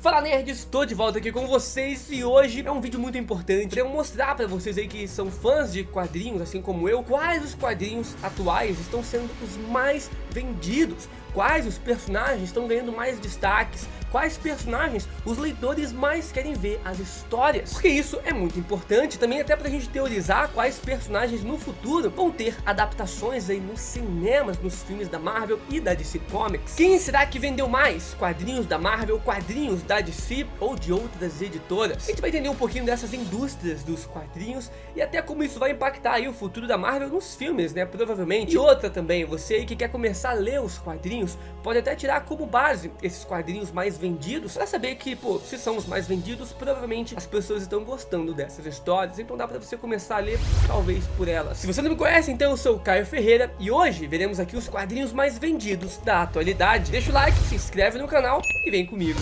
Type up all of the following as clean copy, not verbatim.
Fala nerds, estou de volta aqui com vocês e hoje é um vídeo muito importante para eu mostrar para vocês aí que são fãs de quadrinhos, assim como eu, quais os quadrinhos atuais estão sendo os mais vendidos, quais os personagens estão ganhando mais destaques, quais personagens os leitores mais querem ver as histórias, porque isso é muito importante também até pra gente teorizar quais personagens no futuro vão ter adaptações aí nos cinemas, nos filmes da Marvel e da DC Comics. Quem será que vendeu mais? Quadrinhos da Marvel, quadrinhos da DC ou de outras editoras? A gente vai entender um pouquinho dessas indústrias dos quadrinhos e até como isso vai impactar aí o futuro da Marvel nos filmes, né, provavelmente. E outra também, você aí que quer começar a ler os quadrinhos, pode até tirar como base esses quadrinhos mais vendidos, pra saber que, pô, se são os mais vendidos, provavelmente as pessoas estão gostando dessas histórias, então dá pra você começar a ler, talvez, por elas. Se você não me conhece, então eu sou o Caio Ferreira, e hoje veremos aqui os quadrinhos mais vendidos da atualidade. Deixa o like, se inscreve no canal e vem comigo.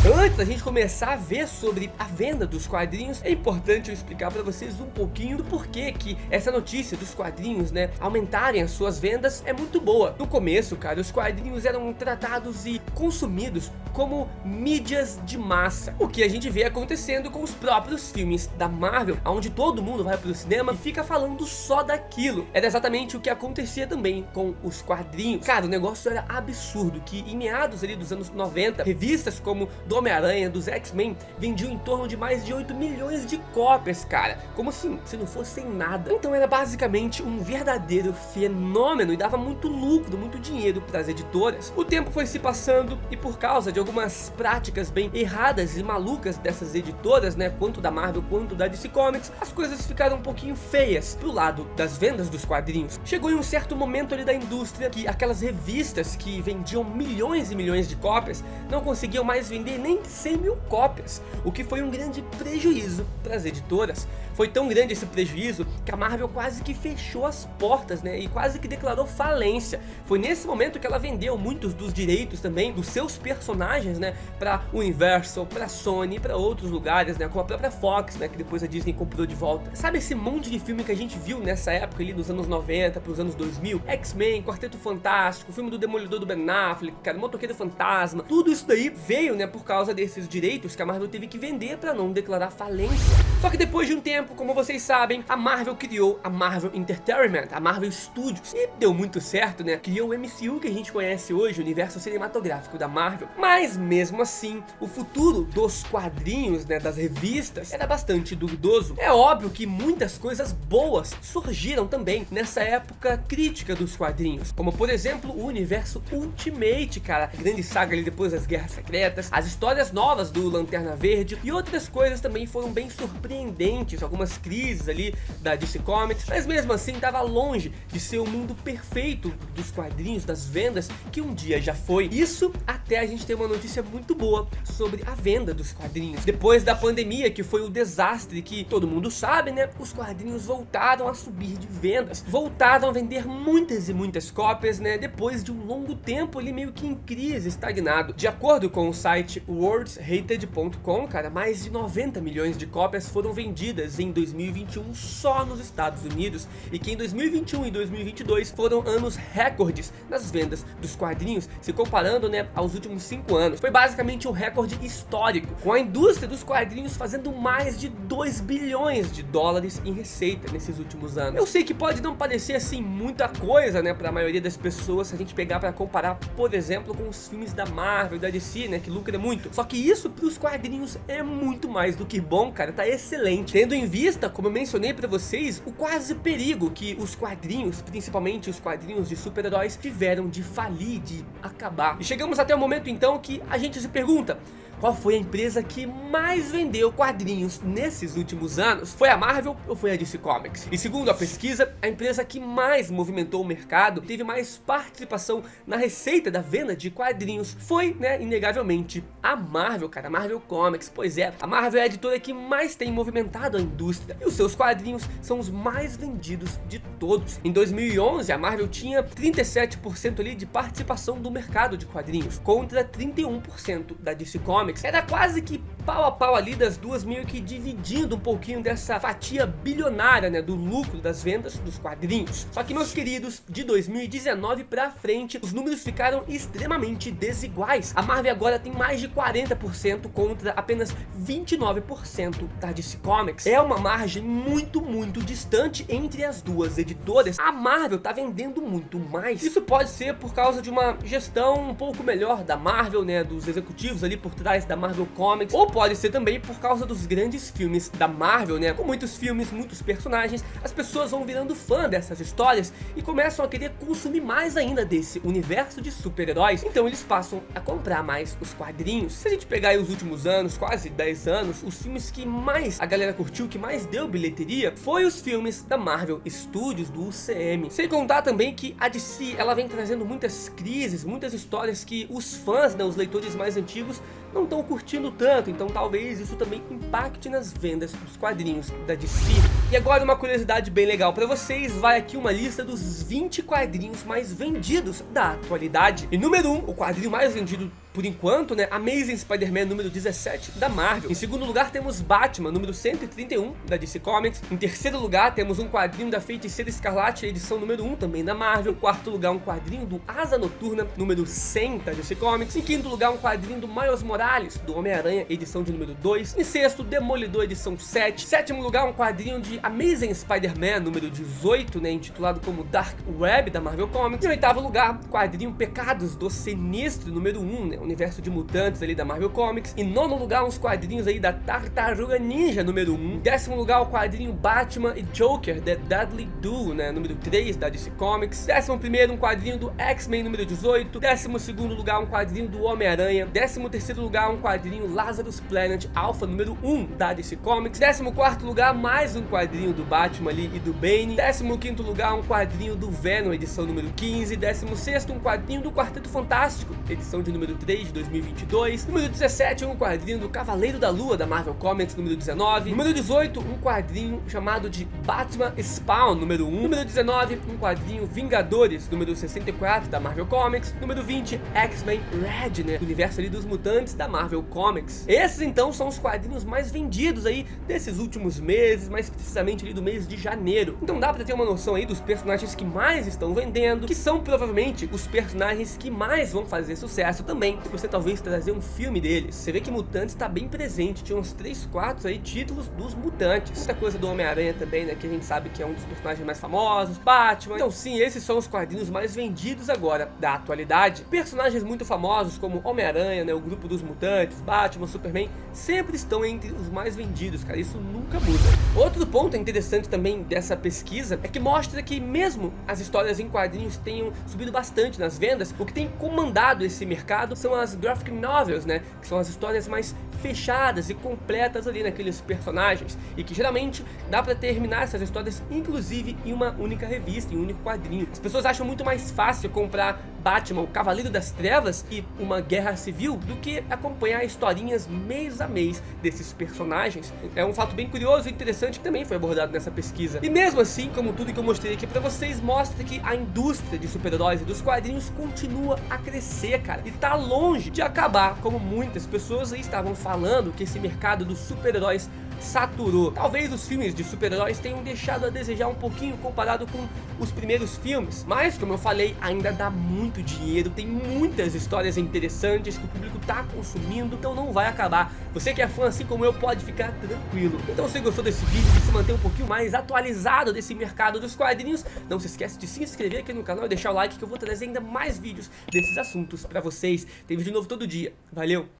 Antes da gente começar a ver sobre a venda dos quadrinhos, é importante eu explicar para vocês um pouquinho do porquê que essa notícia dos quadrinhos, né, aumentarem as suas vendas é muito boa. No começo, cara, os quadrinhos eram tratados e consumidos como mídias de massa, o que a gente vê acontecendo com os próprios filmes da Marvel, onde todo mundo vai pro cinema e fica falando só daquilo. Era exatamente o que acontecia também com os quadrinhos. Cara, o negócio era absurdo, que em meados ali dos anos 90, revistas como do Homem-Aranha, dos X-Men, vendiam em torno de mais de 8 milhões de cópias, cara. Como assim? Se não fossem nada. Então era basicamente um verdadeiro fenômeno e dava muito lucro, muito dinheiro para as editoras. O tempo foi se passando e por causa de algumas práticas bem erradas e malucas dessas editoras, né, quanto da Marvel quanto da DC Comics, as coisas ficaram um pouquinho feias pro lado das vendas dos quadrinhos. Chegou em um certo momento ali da indústria que aquelas revistas que vendiam milhões e milhões de cópias não conseguiam mais vender nem 100 mil cópias, o que foi um grande prejuízo para as editoras. Foi tão grande esse prejuízo que a Marvel quase que fechou as portas, né, e quase que declarou falência. Foi nesse momento que ela vendeu muitos dos direitos também dos seus personagens, né, para Universal, para Sony e para outros lugares, né, como a própria Fox, né, que depois a Disney comprou de volta. Sabe esse monte de filme que a gente viu nessa época ali, nos anos 90 para os anos 2000? X-Men, Quarteto Fantástico, o filme do Demolidor do Ben Affleck, cara, Motoqueiro Fantasma, tudo isso daí veio, né, por causa desses direitos que a Marvel teve que vender para não declarar falência. Só que depois de um tempo, como vocês sabem, a Marvel criou a Marvel Entertainment, a Marvel Studios, e deu muito certo, né? Criou o MCU que a gente conhece hoje, o universo cinematográfico da Marvel. Mas mesmo assim, o futuro dos quadrinhos, né, das revistas, era bastante duvidoso. É óbvio que muitas coisas boas surgiram também nessa época crítica dos quadrinhos, como por exemplo o universo Ultimate, cara, a grande saga ali depois das Guerras Secretas, as histórias novas do Lanterna Verde e outras coisas também foram bem surpreendentes, algumas crises ali da DC Comics, mas mesmo assim estava longe de ser o mundo perfeito dos quadrinhos, das vendas, que um dia já foi. Isso até a gente ter uma notícia muito boa sobre a venda dos quadrinhos. Depois da pandemia, que foi o desastre que todo mundo sabe, né, os quadrinhos voltaram a subir de vendas, voltaram a vender muitas e muitas cópias, né, depois de um longo tempo ali meio que em crise, estagnado. De acordo com o site wordshated.com, cara, mais de 90 milhões de cópias foram vendidas em 2021 só nos Estados Unidos, e que em 2021 e 2022 foram anos recordes nas vendas dos quadrinhos, se comparando, né, aos últimos 5 anos. Foi basicamente um recorde histórico, com a indústria dos quadrinhos fazendo mais de 2 bilhões de dólares em receita nesses últimos anos. Eu sei que pode não parecer assim muita coisa, né, para a maioria das pessoas, se a gente pegar para comparar, por exemplo, com os filmes da Marvel e da DC, né, que lucra muito. Só que isso para os quadrinhos é muito mais do que bom, cara, tá excelente. Tendo em vista, como eu mencionei pra vocês, o quase perigo que os quadrinhos, principalmente os quadrinhos de super-heróis, tiveram de falir, de acabar. E chegamos até o momento então que a gente se pergunta: qual foi a empresa que mais vendeu quadrinhos nesses últimos anos? Foi a Marvel ou foi a DC Comics? E segundo a pesquisa, a empresa que mais movimentou o mercado, teve mais participação na receita da venda de quadrinhos, foi, né, inegavelmente, a Marvel, cara, a Marvel Comics. Pois é, a Marvel é a editora que mais tem movimentado a indústria, e os seus quadrinhos são os mais vendidos de todos. Em 2011, a Marvel tinha 37% ali de participação do mercado de quadrinhos, contra 31% da DC Comics. Comics. Era quase que pau a pau ali das duas, meio que dividindo um pouquinho dessa fatia bilionária, né, do lucro das vendas dos quadrinhos. Só que, meus queridos, de 2019 pra frente, os números ficaram extremamente desiguais. A Marvel agora tem mais de 40% contra apenas 29% da DC Comics. É uma margem muito distante entre as duas editoras. A Marvel tá vendendo muito mais. Isso pode ser por causa de uma gestão um pouco melhor da Marvel, né, dos executivos ali por trás da Marvel Comics, ou pode ser também por causa dos grandes filmes da Marvel, né? Com muitos filmes, muitos personagens, as pessoas vão virando fã dessas histórias e começam a querer consumir mais ainda desse universo de super-heróis. Então eles passam a comprar mais os quadrinhos. Se a gente pegar aí os últimos anos, quase 10 anos, os filmes que mais a galera curtiu, que mais deu bilheteria, foi os filmes da Marvel Studios, do UCM. Sem contar também que a DC, ela vem trazendo muitas crises, muitas histórias que os fãs, né, os leitores mais antigos, não estão curtindo tanto, então talvez isso também impacte nas vendas dos quadrinhos da DC. E agora uma curiosidade bem legal para vocês, vai aqui uma lista dos 20 quadrinhos mais vendidos da atualidade. E número 1, o quadrinho mais vendido por enquanto, né, Amazing Spider-Man número 17 da Marvel. Em segundo lugar temos Batman número 131 da DC Comics. Em terceiro lugar temos um quadrinho da Feiticeira Escarlate, edição número 1 também da Marvel. Em quarto lugar um quadrinho do Asa Noturna número 100 da DC Comics. Em quinto lugar um quadrinho do Miles Morales do Homem-Aranha, edição de número 2. Em sexto, Demolidor, edição 7. Em sétimo lugar um quadrinho de Amazing Spider-Man número 18, né, intitulado como Dark Web da Marvel Comics. Em oitavo lugar, quadrinho Pecados do Sinistro número 1, né, universo de mutantes ali da Marvel Comics. Em nono lugar, uns quadrinhos aí da Tartaruga Ninja número 1. Em décimo lugar, o quadrinho Batman e Joker, The Deadly Duo, né, número 3 da DC Comics. Décimo primeiro, um quadrinho do X-Men número 18. Décimo segundo lugar, um quadrinho do Homem-Aranha. Décimo terceiro lugar, um quadrinho Lazarus Planet Alpha número 1 da DC Comics. Décimo quarto lugar, mais um quadrinho do Batman ali e do Bane. Décimo quinto lugar, um quadrinho do Venom, edição número 15. Décimo sexto, um quadrinho do Quarteto Fantástico, edição de número 3 de 2022. Número 17, um quadrinho do Cavaleiro da Lua da Marvel Comics, número 19. Número 18, um quadrinho chamado de Batman Spawn, número 1. Número 19, um quadrinho Vingadores, número 64 da Marvel Comics. Número 20, X-Men Red, né, universo ali dos mutantes da Marvel Comics. Esses então são os quadrinhos mais vendidos aí desses últimos meses, mais precisamente ali do mês de janeiro. Então dá pra ter uma noção aí dos personagens que mais estão vendendo, que são provavelmente os personagens que mais vão fazer sucesso também, se você talvez trazer um filme deles. Você vê que Mutantes tá bem presente, tinha uns 3, 4 aí títulos dos Mutantes. Muita coisa do Homem-Aranha também, né, que a gente sabe que é um dos personagens mais famosos, Batman. Então sim, esses são os quadrinhos mais vendidos agora da atualidade. Personagens muito famosos como Homem-Aranha, né, o grupo dos Mutantes, Batman, Superman, sempre estão entre os mais vendidos, cara, isso nunca muda. Outro ponto interessante também dessa pesquisa é que mostra que mesmo as histórias em quadrinhos tenham subido bastante nas vendas, o que tem comandado esse mercado são as graphic novels, né, que são as histórias mais fechadas e completas ali naqueles personagens, e que geralmente dá pra terminar essas histórias inclusive em uma única revista, em um único quadrinho. As pessoas acham muito mais fácil comprar Batman, o Cavaleiro das Trevas e uma Guerra Civil do que acompanhar historinhas mês a mês desses personagens. É um fato bem curioso e interessante que também foi abordado nessa pesquisa. E mesmo assim, como tudo que eu mostrei aqui pra vocês, mostra que a indústria de super-heróis e dos quadrinhos continua a crescer, cara, e tá longe de acabar, como muitas pessoas aí estavam falando, que esse mercado dos super-heróis saturou. Talvez os filmes de super-heróis tenham deixado a desejar um pouquinho comparado com os primeiros filmes, mas como eu falei, ainda dá muito dinheiro, tem muitas histórias interessantes que o público tá consumindo, então não vai acabar. Você que é fã assim como eu pode ficar tranquilo. Então se gostou desse vídeo, de se manter um pouquinho mais atualizado desse mercado dos quadrinhos, não se esquece de se inscrever aqui no canal e deixar o like, que eu vou trazer ainda mais vídeos desses assuntos pra vocês. Tem vídeo novo todo dia. Valeu!